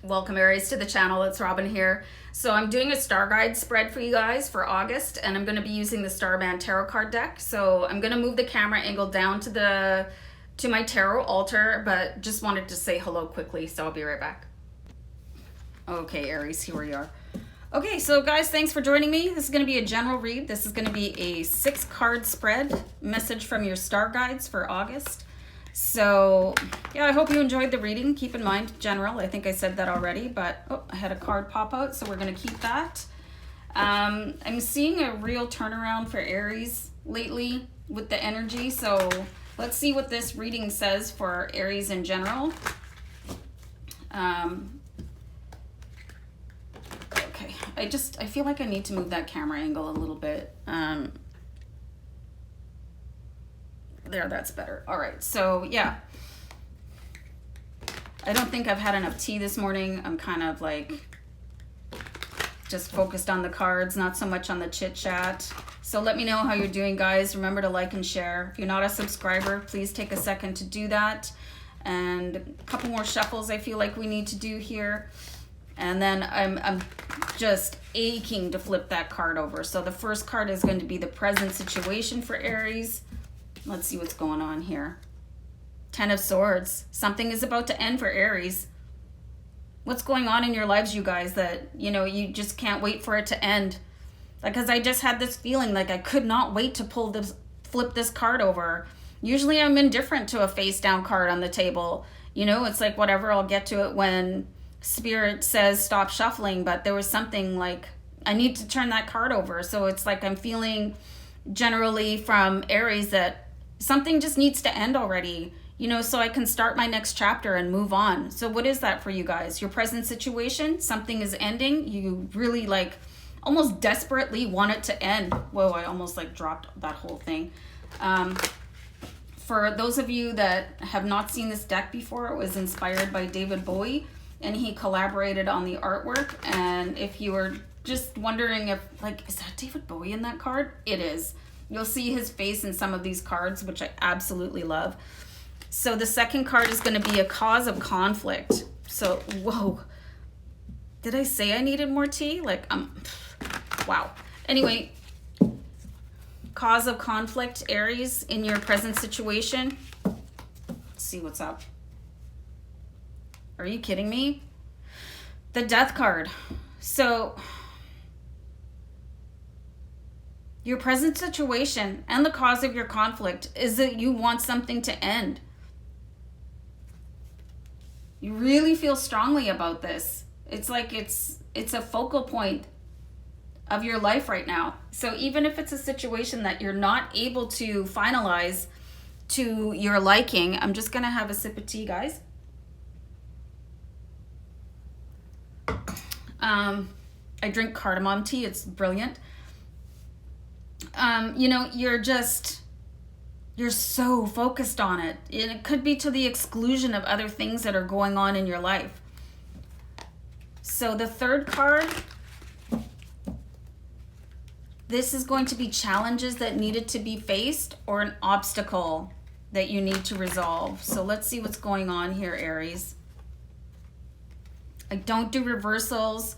Welcome Aries to the channel. It's Robin here. So I'm doing a star guide spread for you guys for August, and I'm going to be using the StarGuide Tarot card deck. So I'm going to move the camera angle down to my tarot altar, but just wanted to say hello quickly, so I'll be right back. Okay, Aries, here we are. Okay, so guys, thanks for joining me. This is going to be a general read. This is going to be a 6-card spread message from your star guides for August. So yeah, I hope you enjoyed the reading. Keep in mind, general, I think I said that already, but I had a card pop out, so we're going to keep that. I'm seeing a real turnaround for Aries lately with the energy, so let's see what this reading says for Aries in general. Okay, I feel like I need to move that camera angle a little bit. There, that's better. All right, so yeah. I don't think I've had enough tea this morning. I'm kind of like just focused on the cards, not so much on the chit chat. So let me know how you're doing, guys. Remember to like and share. If you're not a subscriber, please take a second to do that. And a couple more shuffles I feel like we need to do here. And then I'm just aching to flip that card over. So the first card is going to be the present situation for Aries. Let's see what's going on here. 10 of Swords. Something is about to end for Aries. What's going on in your lives, you guys, that, you know, you just can't wait for it to end? Because I just had this feeling like I could not wait to flip this card over. Usually I'm indifferent to a face down card on the table. You know, it's like whatever, I'll get to it when Spirit says stop shuffling. But there was something like I need to turn that card over. So it's like I'm feeling generally from Aries that something just needs to end already, you know, so I can start my next chapter and move on. So what is that for you guys? Your present situation, something is ending. You really like almost desperately want it to end. Whoa, I almost like dropped that whole thing. For those of you that have not seen this deck before, it was inspired by David Bowie, and he collaborated on the artwork. And if you were just wondering if, like, is that David Bowie in that card? It is. You'll see his face in some of these cards, which I absolutely love. So the second card is going to be a cause of conflict. So, whoa. Did I say I needed more tea? Like, wow. Anyway, cause of conflict, Aries, in your present situation. Let's see what's up. Are you kidding me? The Death card. So your present situation and the cause of your conflict is that you want something to end. You really feel strongly about this. It's like it's a focal point of your life right now. So even if it's a situation that you're not able to finalize to your liking, I'm just gonna have a sip of tea, guys. I drink cardamom tea, it's brilliant. You know, you're so focused on it. And it could be to the exclusion of other things that are going on in your life. So the third card, this is going to be challenges that needed to be faced or an obstacle that you need to resolve. So let's see what's going on here, Aries. I don't do reversals.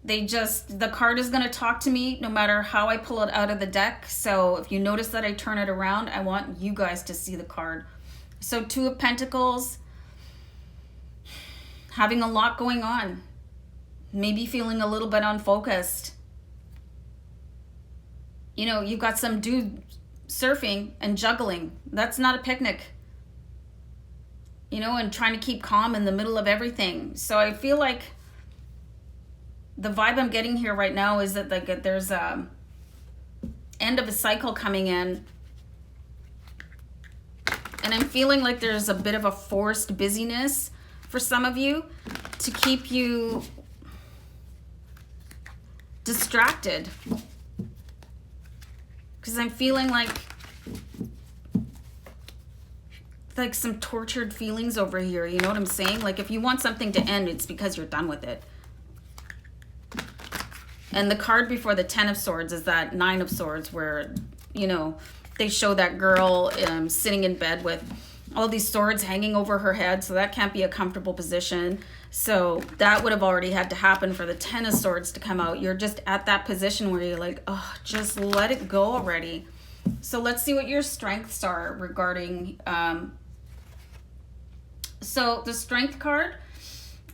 The card is going to talk to me no matter how I pull it out of the deck. So if you notice that I turn it around, I want you guys to see the card. So 2 of Pentacles, having a lot going on, maybe feeling a little bit unfocused. You know, you've got some dude surfing and juggling. That's not a picnic. You know, and trying to keep calm in the middle of everything. So I feel like the vibe I'm getting here right now is that like there's a end of a cycle coming in, and I'm feeling like there's a bit of a forced busyness for some of you to keep you distracted, because I'm feeling like some tortured feelings over here. You know what I'm saying? Like if you want something to end, it's because you're done with it. And the card before the 10 of Swords is that 9 of Swords where, you know, they show that girl sitting in bed with all these swords hanging over her head, so that can't be a comfortable position. So that would have already had to happen for the Ten of Swords to come out. You're just at that position where you're like, oh, just let it go already. So let's see what your strengths are regarding... So the Strength card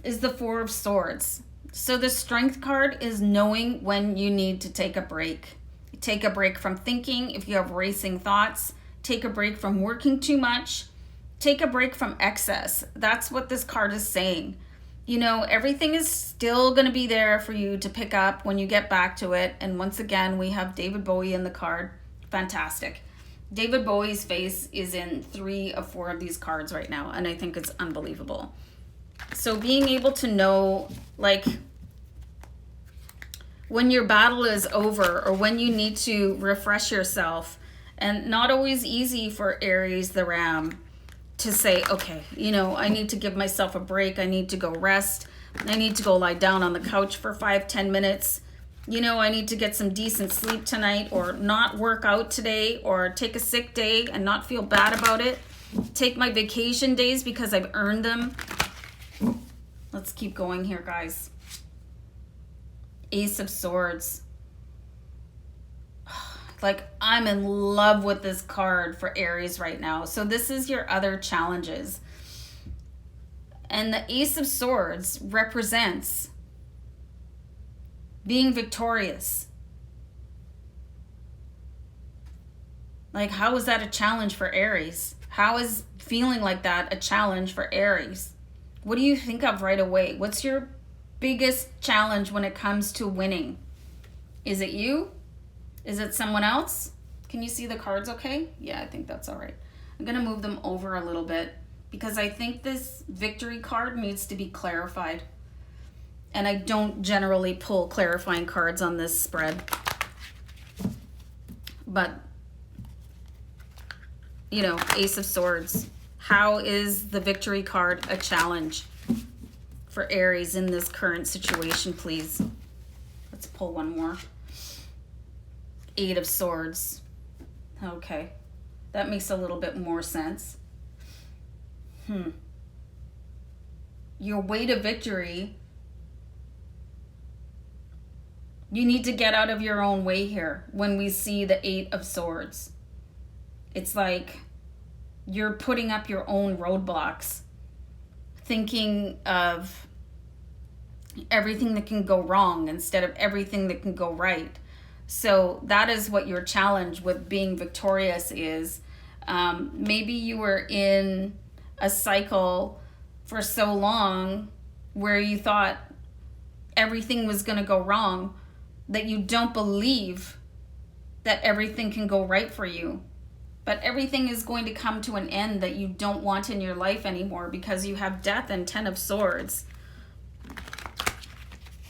is the Four of Swords. So the Strength card is knowing when you need to take a break. Take a break from thinking if you have racing thoughts. Take a break from working too much. Take a break from excess. That's what this card is saying. You know, everything is still going to be there for you to pick up when you get back to it. And once again, we have David Bowie in the card. Fantastic. David Bowie's face is in 3 of 4 of these cards right now, and I think it's unbelievable. So being able to know, like, when your battle is over or when you need to refresh yourself, and not always easy for Aries the Ram to say, okay, you know, I need to give myself a break. I need to go rest. I need to go lie down on the couch for 5-10 minutes. You know, I need to get some decent sleep tonight, or not work out today, or take a sick day and not feel bad about it. Take my vacation days because I've earned them. Let's keep going here, guys. Ace of Swords. Like, I'm in love with this card for Aries right now. So this is your other challenges. And the Ace of Swords represents being victorious. Like, how is that a challenge for Aries? How is feeling like that a challenge for Aries? What do you think of right away? What's your biggest challenge when it comes to winning? Is it you? Is it someone else? Can you see the cards okay? Yeah, I think that's all right. I'm going to move them over a little bit because I think this victory card needs to be clarified. And I don't generally pull clarifying cards on this spread. But, you know, Ace of Swords. How is the victory card a challenge for Aries in this current situation, please? Let's pull one more. 8 of Swords. Okay. That makes a little bit more sense. Your way to victory. You need to get out of your own way here when we see the 8 of Swords. It's like you're putting up your own roadblocks, thinking of everything that can go wrong instead of everything that can go right. So that is what your challenge with being victorious is. Maybe you were in a cycle for so long where you thought everything was going to go wrong that you don't believe that everything can go right for you. But everything is going to come to an end that you don't want in your life anymore because you have Death and 10 of Swords.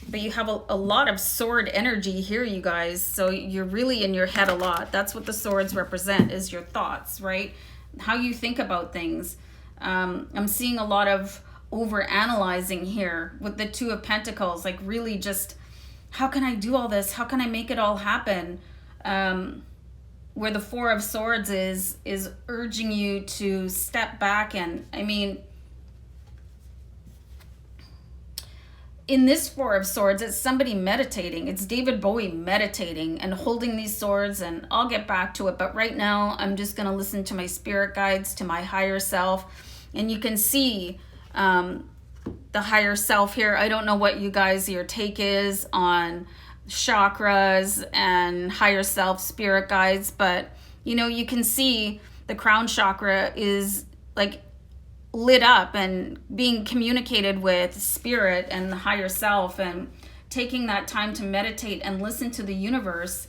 But you have a lot of sword energy here, you guys. So you're really in your head a lot. That's what the swords represent, is your thoughts, right? How you think about things. I'm seeing a lot of over-analyzing here with the 2 of Pentacles. Like, really just, how can I do all this? How can I make it all happen? Where the 4 of Swords is urging you to step back. And, I mean, in this 4 of Swords, it's somebody meditating. It's David Bowie meditating and holding these swords, and I'll get back to it. But right now, I'm just going to listen to my spirit guides, to my higher self. And you can see the higher self here. I don't know what you guys, your take is on chakras and higher self spirit guides, but, you know, you can see the crown chakra is like lit up and being communicated with spirit and the higher self, and taking that time to meditate and listen to the universe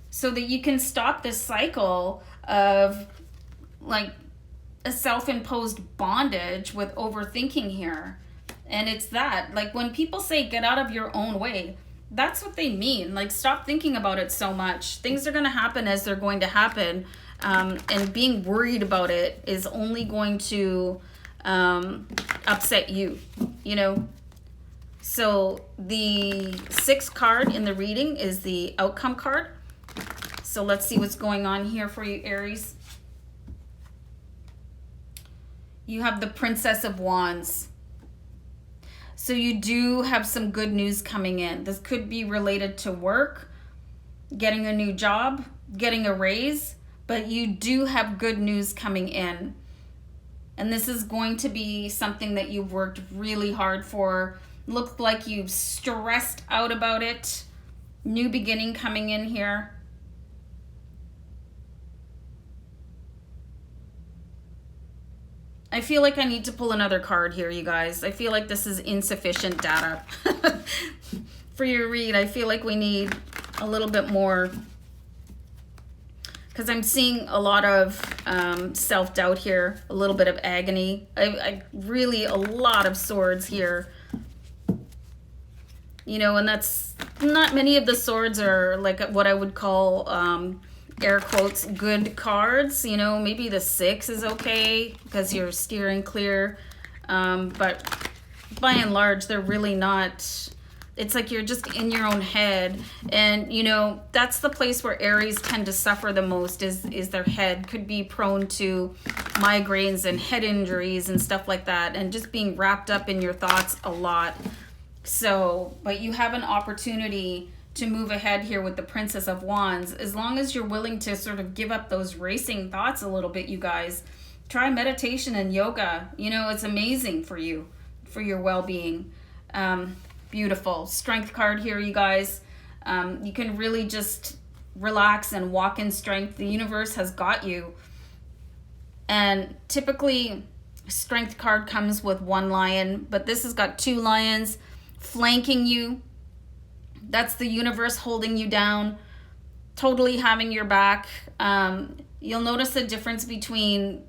so that you can stop this cycle of like a self-imposed bondage with overthinking here. And it's that, like, when people say get out of your own way, that's what they mean. Like, stop thinking about it so much. Things are going to happen as they're going to happen, and being worried about it is only going to upset you, you know. So the 6th card in the reading is the outcome card. So let's see what's going on here for you, Aries. You have the Princess of Wands. So you do have some good news coming in. This could be related to work, getting a new job, getting a raise, but you do have good news coming in. And this is going to be something that you've worked really hard for. Looked like you've stressed out about it. New beginning coming in here. I feel like I need to pull another card here, you guys. I feel like this is insufficient data for your read. I feel like we need a little bit more, because I'm seeing a lot of self-doubt here, a little bit of agony. I really, a lot of swords here. You know, and that's not many of the swords are like what I would call air quotes good cards. You know, maybe the 6 is okay because you're steering clear, but by and large they're really not. It's like you're just in your own head, and you know, that's the place where Aries tend to suffer the most, is their head. Could be prone to migraines and head injuries and stuff like that, and just being wrapped up in your thoughts a lot. So, but you have an opportunity to move ahead here with the Princess of Wands, as long as you're willing to sort of give up those racing thoughts a little bit, you guys. Try meditation and yoga. You know, it's amazing for you, for your well-being. Beautiful. Strength card here, you guys. You can really just relax and walk in strength. The universe has got you. And typically, strength card comes with 1 lion, but this has got 2 lions flanking you. That's the universe holding you down, totally having your back. You'll notice the difference between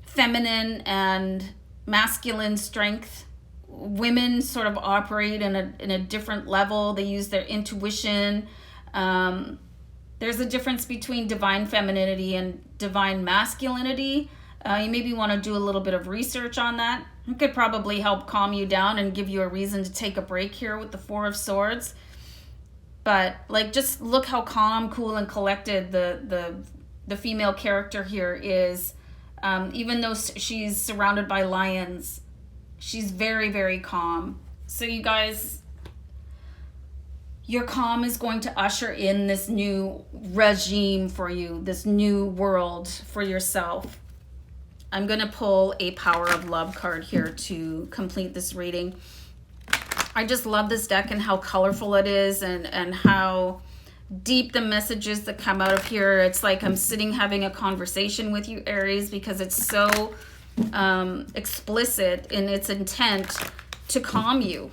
feminine and masculine strength. Women sort of operate in a different level. They use their intuition. There's a difference between divine femininity and divine masculinity. You maybe want to do a little bit of research on that. It could probably help calm you down and give you a reason to take a break here with the 4 of Swords. But like, just look how calm, cool, and collected the female character here is. Even though she's surrounded by lions, she's very, very calm. So you guys, your calm is going to usher in this new regime for you, this new world for yourself. I'm going to pull a Power of Love card here to complete this reading. I just love this deck and how colorful it is, and how deep the messages that come out of here. It's like I'm sitting having a conversation with you, Aries, because it's so explicit in its intent to calm you.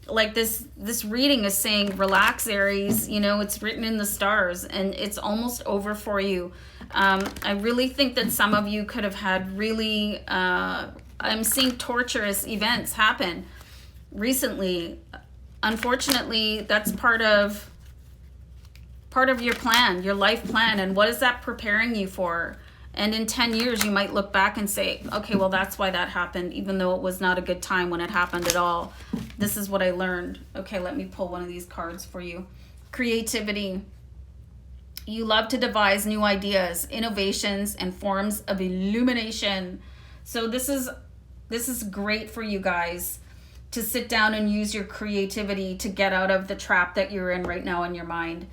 Like this reading is saying, relax, Aries. You know, it's written in the stars, and it's almost over for you. I really think that some of you could have had really, I'm seeing torturous events happen recently. Unfortunately, that's part of your plan, your life plan. And what is that preparing you for? And in 10 years, you might look back and say, okay, well, that's why that happened, even though it was not a good time when it happened at all. This is what I learned. Okay, let me pull one of these cards for you. Creativity. You love to devise new ideas, innovations, and forms of illumination. So this is great for you guys to sit down and use your creativity to get out of the trap that you're in right now in your mind.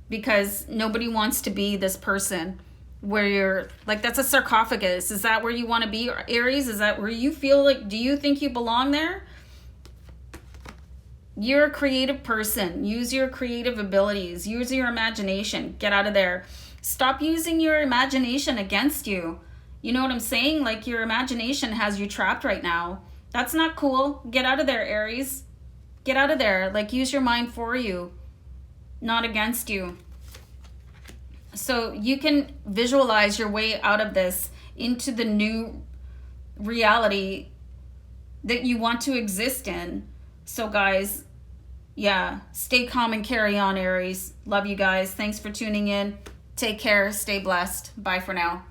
Because nobody wants to be this person where you're like, that's a sarcophagus. Is that where you want to be, Aries? Is that where you feel like, do you think you belong there? You're a creative person. Use your creative abilities. Use your imagination. Get out of there. Stop using your imagination against you. You know what I'm saying? Like, your imagination has you trapped right now. That's not cool. Get out of there, Aries. Get out of there. Like, use your mind for you, not against you. So you can visualize your way out of this into the new reality that you want to exist in. So guys, yeah, stay calm and carry on, Aries. Love you guys. Thanks for tuning in. Take care. Stay blessed. Bye for now.